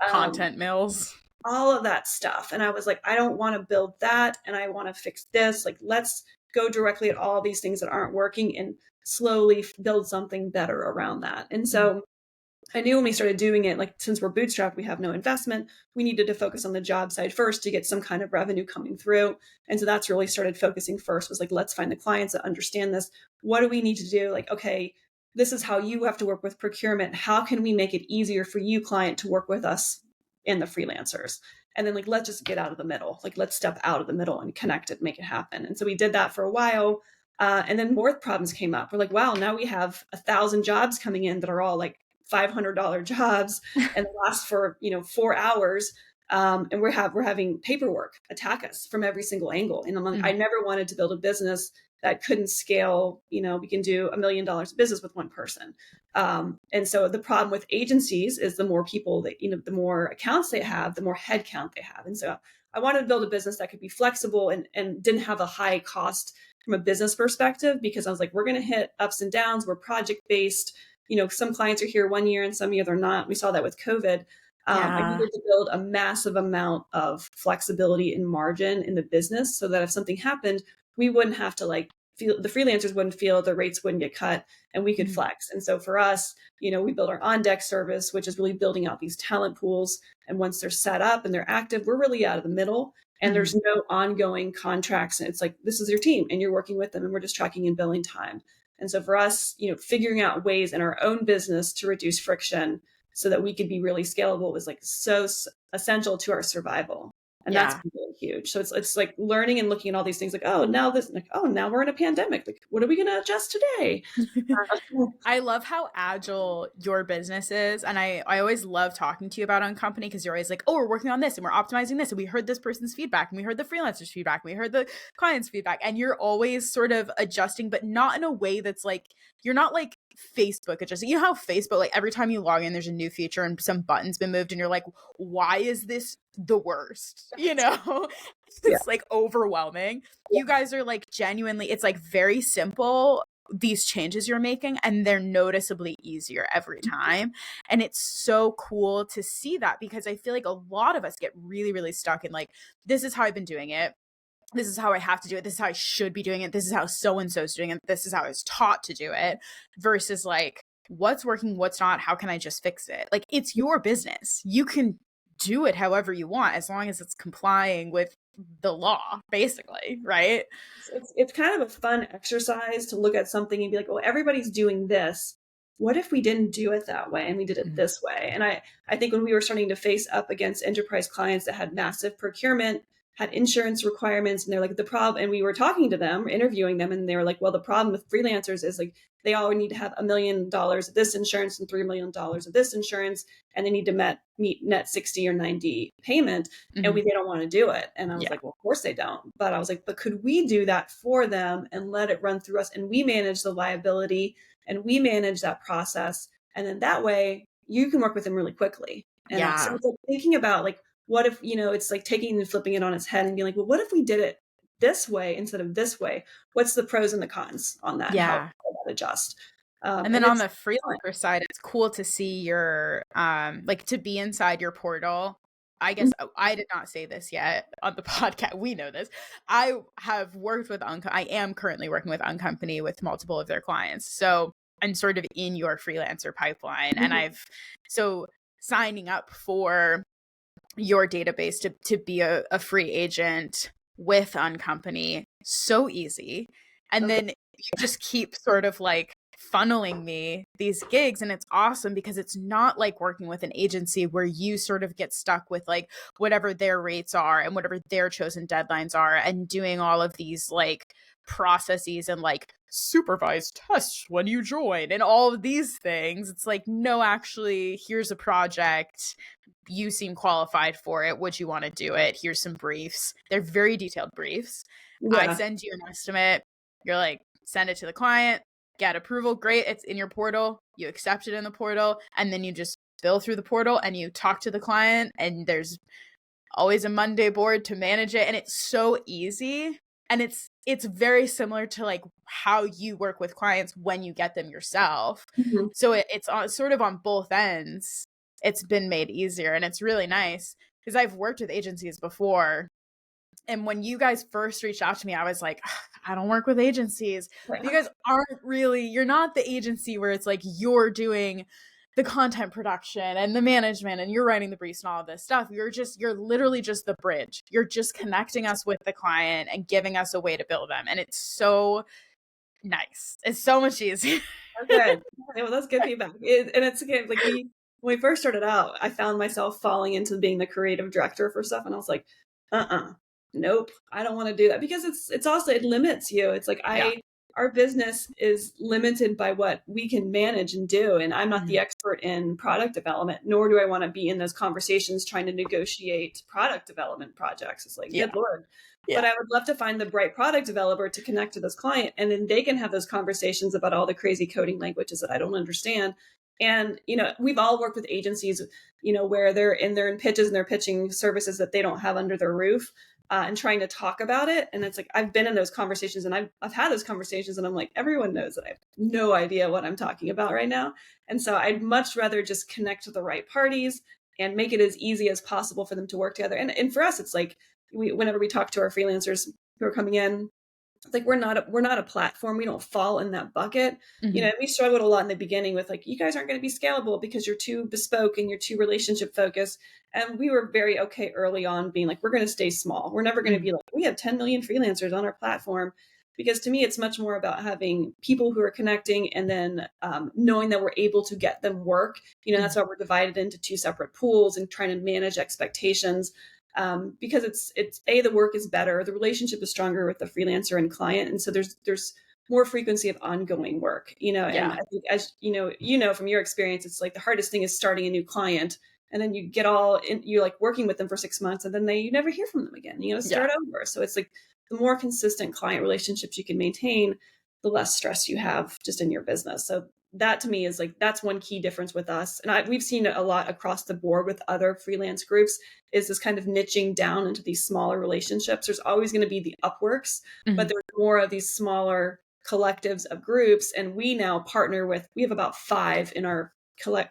Content mills, all of that stuff. And I was like, I don't want to build that. And I want to fix this. Like, let's go directly at all these things that aren't working and slowly build something better around that. And so I knew when we started doing it, like, since we're bootstrapped, we have no investment, we needed to focus on the job side first to get some kind of revenue coming through. And so that's really started focusing first, was like, let's find the clients that understand this. What do we need to do? Like, okay, this is how you have to work with procurement. How can we make it easier for you, client, to work with us in the freelancers? And then, like, let's just get out of the middle. Like, let's step out of the middle and connect it, make it happen. And so we did that for a while. And then more problems came up. We're like, wow, now we have 1,000 jobs coming in that are all like $500 jobs and last for 4 hours, and we're having paperwork attack us from every single angle. And I'm like, I never wanted to build a business that couldn't scale. We can do $1 million of business with one person. And so the problem with agencies is the more people that the more accounts they have, the more headcount they have. And so I wanted to build a business that could be flexible and didn't have a high cost from a business perspective, because I was like, we're going to hit ups and downs. We're project based. Some clients are here 1 year and some year they're not. We saw that with COVID. I needed to build a massive amount of flexibility and margin in the business so that if something happened, we wouldn't have to feel, the freelancers wouldn't feel, the rates wouldn't get cut, and we could flex. And so for us, we build our on deck service, which is really building out these talent pools. And once they're set up and they're active, we're really out of the middle. And there's no ongoing contracts. And it's like, this is your team and you're working with them and we're just tracking and billing time. And so for us, figuring out ways in our own business to reduce friction so that we could be really scalable was like so essential to our survival. And that's been really huge. So it's like learning and looking at all these things like, oh, now we're in a pandemic. Like, what are we going to adjust today? I love how agile your business is. And I always love talking to you about Uncompany, because you're always like, oh, we're working on this and we're optimizing this. And we heard this person's feedback and we heard the freelancers' feedback and we heard the client's feedback. And you're always sort of adjusting, but not in a way that's like, you're not like Facebook adjusting. You know how Facebook, like every time you log in, there's a new feature and some button's been moved and you're like, why is this the worst? It's like overwhelming. You guys are like genuinely, it's like very simple, these changes you're making, and they're noticeably easier every time. And it's so cool to see that, because I feel like a lot of us get really, really stuck in like, this is how I've been doing it. This is how I have to do it. This is how I should be doing it. This is how so-and-so's doing it. This is how I was taught to do it, versus like, what's working, what's not, how can I just fix it? Like, it's your business. You can do it however you want, as long as it's complying with the law, basically, right? It's kind of a fun exercise to look at something and be like, oh, everybody's doing this. What if we didn't do it that way and we did it this way? And I think when we were starting to face up against enterprise clients that had massive procurement, had insurance requirements, and they're like, the problem, and we were talking to them, interviewing them, and they were like, well, the problem with freelancers is like, they all need to have $1 million of this insurance and $3 million of this insurance, and they need to meet net 60 or 90 payment, and they don't want to do it. And I was like, well, of course they don't. But I was like, but could we do that for them and let it run through us, and we manage the liability and we manage that process, and then that way you can work with them really quickly. And so it's like thinking about like, what if, it's like taking and flipping it on its head and being like, well, what if we did it this way instead of this way? What's the pros and the cons on that? Yeah. How that adjust? And then on the freelancer side, it's cool to see your, like, to be inside your portal. I guess I did not say this yet on the podcast. We know this. I have worked with I am currently working with Uncompany with multiple of their clients. So I'm sort of in your freelancer pipeline. And so signing up for your database to be a free agent with Uncompany, so easy. And then you just keep sort of like funneling me these gigs, and it's awesome because it's not like working with an agency where you sort of get stuck with like whatever their rates are and whatever their chosen deadlines are, and doing all of these like processes and like supervised tests when you join and all of these things. It's like, no, actually, here's a project. You seem qualified for it. Would you want to do it? Here's some briefs. They're very detailed briefs. I send you an estimate. You're like, send it to the client, get approval. Great. It's in your portal. You accept it in the portal. And then you just bill through the portal and you talk to the client. And there's always a Monday board to manage it. And it's so easy. And it's very similar to like how you work with clients when you get them yourself. Mhm. So it's sort of on both ends. It's been made easier, and it's really nice because I've worked with agencies before. And when you guys first reached out to me, I was like, I don't work with agencies. Right. You guys aren't really, you're not the agency where it's like you're doing the content production and the management and you're writing the briefs and all of this stuff. You're literally just the bridge. You're just connecting us with the client and giving us a way to build them. And it's so nice. It's so much easier. Okay. Well, that's good feedback. And it's again, like when we first started out, I found myself falling into being the creative director for stuff. And I was like, nope, I don't want to do that, because it's also, it limits you. It's like, our business is limited by what we can manage and do. And I'm not the expert in product development, nor do I want to be in those conversations trying to negotiate product development projects. It's like, good Lord. But I would love to find the right product developer to connect to this client. And then they can have those conversations about all the crazy coding languages that I don't understand. And, we've all worked with agencies, where they're in pitches and they're pitching services that they don't have under their roof. And trying to talk about it. And it's like, I've been in those conversations, and I've had those conversations, and I'm like, everyone knows that I have no idea what I'm talking about right now. And so I'd much rather just connect to the right parties and make it as easy as possible for them to work together. And for us, it's like, whenever we talk to our freelancers who are coming in, it's like, we're not a platform. We don't fall in that bucket. We struggled a lot in the beginning with like, you guys aren't going to be scalable because you're too bespoke and you're too relationship focused. And we were very okay early on being like, we're going to stay small. We're never going to be like, we have 10 million freelancers on our platform. Because to me, it's much more about having people who are connecting, and then knowing that we're able to get them work. That's why we're divided into two separate pools and trying to manage expectations. Because it's the work is better, the relationship is stronger with the freelancer and client, and so there's more frequency of ongoing work. And I think, as from your experience, it's like the hardest thing is starting a new client, and then you get you're like working with them for 6 months, and then you never hear from them again. Start over. So it's like the more consistent client relationships you can maintain, the less stress you have just in your business. So that to me is like, that's one key difference with us. And we've seen it a lot across the board with other freelance groups, is this kind of niching down into these smaller relationships. There's always going to be the Upworks, but there's more of these smaller collectives of groups. And we now we have about 5 in our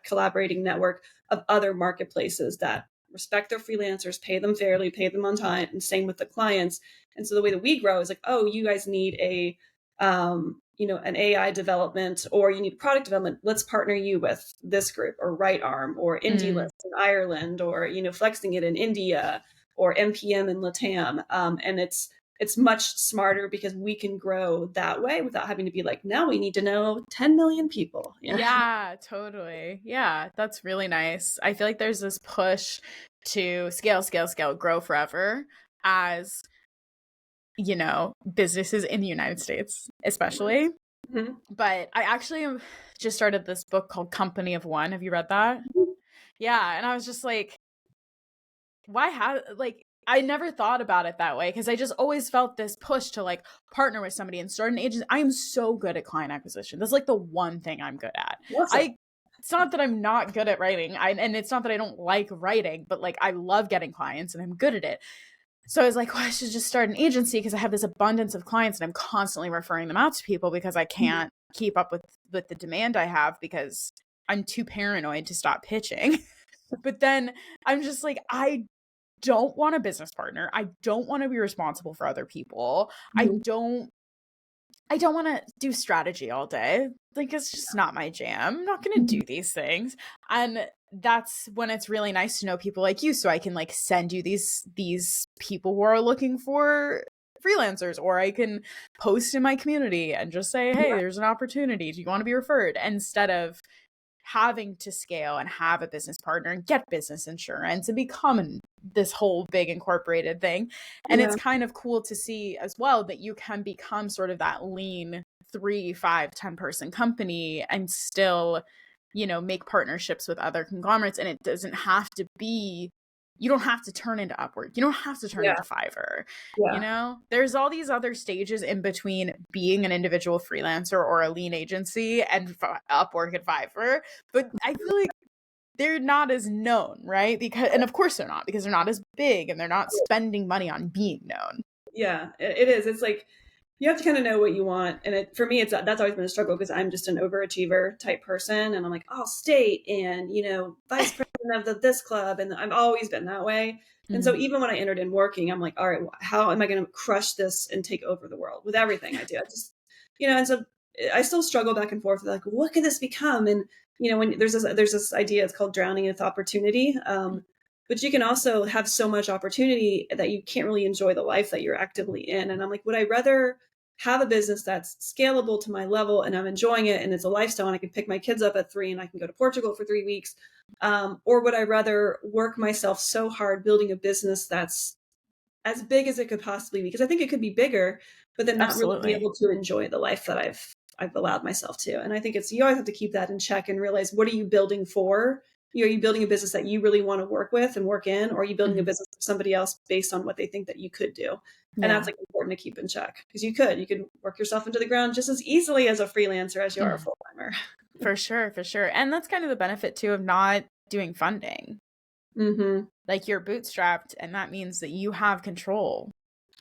collaborating network of other marketplaces that respect their freelancers, pay them fairly, pay them on time, and same with the clients. And so the way that we grow is like, oh, you guys need an AI development, or you need product development. Let's partner you with this group, or Right Arm, or Indie List in Ireland, or, Flexing It in India, or MPM in Latam. And it's much smarter because we can grow that way without having to be like, now we need to know 10 million people. Yeah, totally. Yeah, that's really nice. I feel like there's this push to scale, grow forever as, businesses in the United States, especially. But I actually just started this book called Company of One. Have you read that? Yeah. And I was just like, I never thought about it that way, because I just always felt this push to like partner with somebody and start an agency. I am so good at client acquisition. That's like the one thing I'm good at. It's not that I'm not good at writing, and it's not that I don't like writing, but like I love getting clients and I'm good at it. So I was like, well, I should just start an agency, because I have this abundance of clients and I'm constantly referring them out to people, because I can't keep up with the demand I have, because I'm too paranoid to stop pitching. But then I'm just like, I don't want a business partner. I don't want to be responsible for other people. I don't want to do strategy all day. Like, it's just not my jam. I'm not going to do these things. And that's when it's really nice to know people like you, so I can like send you these people who are looking for freelancers, or I can post in my community and just say, hey, there's an opportunity. Do you want to be referred? Instead of having to scale and have a business partner and get business insurance and become this whole big incorporated thing. And it's kind of cool to see as well that you can become sort of that lean 3, 5, 10 person company and still, make partnerships with other conglomerates. And it doesn't have to be, you don't have to turn into Upwork. You don't have to turn into Fiverr. There's all these other stages in between being an individual freelancer or a lean agency and Upwork and Fiverr. But I feel like they're not as known, right? And of course they're not, because they're not as big and they're not spending money on being known. Yeah, it is. It's like you have to kind of know what you want. And for me, that's always been a struggle because I'm just an overachiever type person. And I'm like, oh, state and, vice president of this club. And I've always been that way. And so even when I entered in working, I'm like, all right, how am I going to crush this and take over the world with everything I do? I just, and so I still struggle back and forth with like, what could this become? And, when there's this idea, it's called drowning with opportunity. But you can also have so much opportunity that you can't really enjoy the life that you're actively in. And I'm like, would I rather have a business that's scalable to my level and I'm enjoying it and it's a lifestyle and I can pick my kids up at 3 and I can go to Portugal for 3 weeks? Or would I rather work myself so hard building a business that's as big as it could possibly be? Because I think it could be bigger, but then not really be able to enjoy the life that I've allowed myself to. And I think you always have to keep that in check and realize, what are you building for? Are you building a business that you really want to work with and work in, or are you building a business for somebody else based on what they think that you could do? And that's like important to keep in check, because you could work yourself into the ground just as easily as a freelancer as you are a full-timer. For sure. And that's kind of the benefit too of not doing funding. Like you're bootstrapped, and that means that you have control.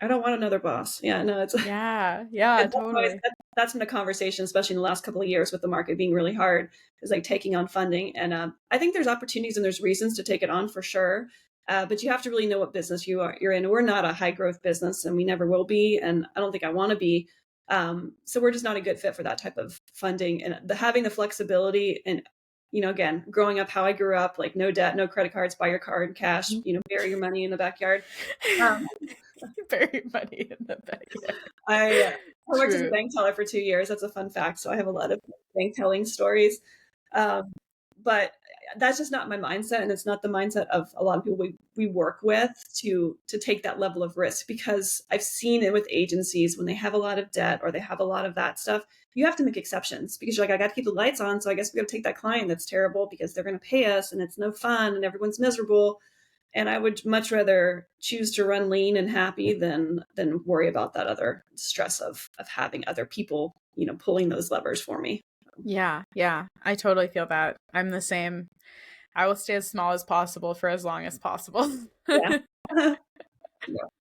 I don't want another boss. Yeah, no, it's totally. That's been a conversation, especially in the last couple of years with the market being really hard, is like taking on funding. And I think there's opportunities and there's reasons to take it on for sure. But you have to really know what business you're in. We're not a high growth business, and we never will be. And I don't think I want to be. So we're just not a good fit for that type of funding. And having the flexibility and, again, growing up how I grew up, like no debt, no credit cards, buy your car in cash, bury your money in the backyard. Bury money in the backyard. I worked as a bank teller for 2 years. That's a fun fact. So I have a lot of bank telling stories. But that's just not my mindset. And it's not the mindset of a lot of people we work with to take that level of risk, because I've seen it with agencies when they have a lot of debt or they have a lot of that stuff. You have to make exceptions, because you're like, I got to keep the lights on. So I guess we got to take that client that's terrible because they're going to pay us and it's no fun and everyone's miserable. And I would much rather choose to run lean and happy than worry about that other stress of having other people, pulling those levers for me. Yeah. I totally feel that. I'm the same. I will stay as small as possible for as long as possible. Yeah.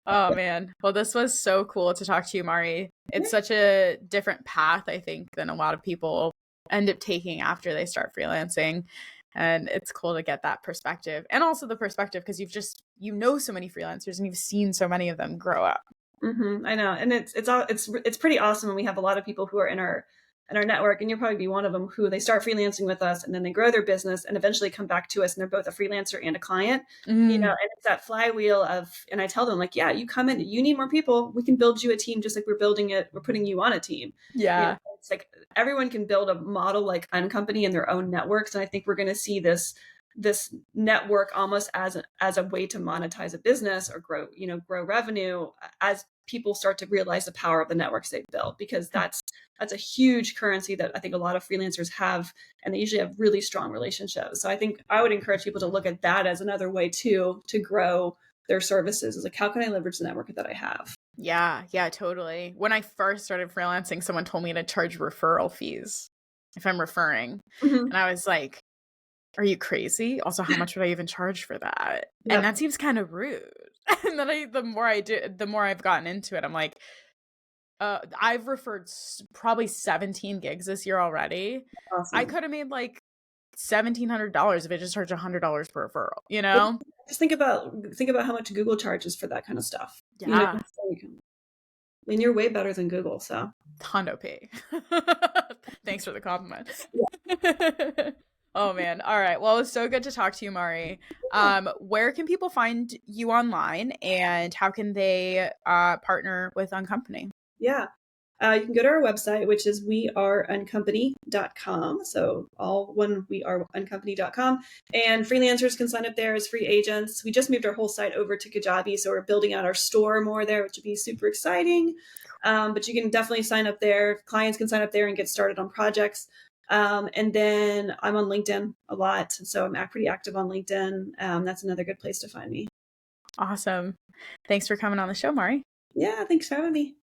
Oh, man. Well, this was so cool to talk to you, Maari. It's such a different path, I think, than a lot of people end up taking after they start freelancing. And it's cool to get that perspective, and also the perspective because so many freelancers and you've seen so many of them grow up. I know. And it's pretty awesome. And we have a lot of people who are in our network, and you'll probably be one of them, who they start freelancing with us and then they grow their business and eventually come back to us and they're both a freelancer and a client, and it's that flywheel and I tell them, like, yeah, you come in, you need more people. We can build you a team just like we're putting you on a team. Yeah. It's like everyone can build a model like Uncompany in their own networks. And I think we're going to see this network almost as a way to monetize a business or grow revenue as people start to realize the power of the networks they've built, because that's a huge currency that I think a lot of freelancers have, and they usually have really strong relationships. So I think I would encourage people to look at that as another way to grow their services. Is like, how can I leverage the network that I have? Yeah, totally. When I first started freelancing, someone told me to charge referral fees if I'm referring. And I was like, are you crazy? Also, how much would I even charge for that? Yep. And that seems kind of rude. And then the more I've gotten into it, I'm like, I've referred probably 17 gigs this year already. Awesome. I could have made like $1,700 if I just charged $100 per referral, Just think about how much Google charges for that kind of stuff. Yeah. And you're way better than Google, so. Hondo P. Thanks for the compliment. Oh, man. All right. Well, it was so good to talk to you, Maari. Where can people find you online, and how can they partner with Uncompany? Yeah. You can go to our website, which is weareuncompany.com. So all one, weareuncompany.com. And freelancers can sign up there as free agents. We just moved our whole site over to Kajabi, so we're building out our store more there, which would be super exciting. But you can definitely sign up there. Clients can sign up there and get started on projects. And then I'm on LinkedIn a lot. So I'm pretty active on LinkedIn. That's another good place to find me. Awesome. Thanks for coming on the show, Maari. Yeah, thanks for having me.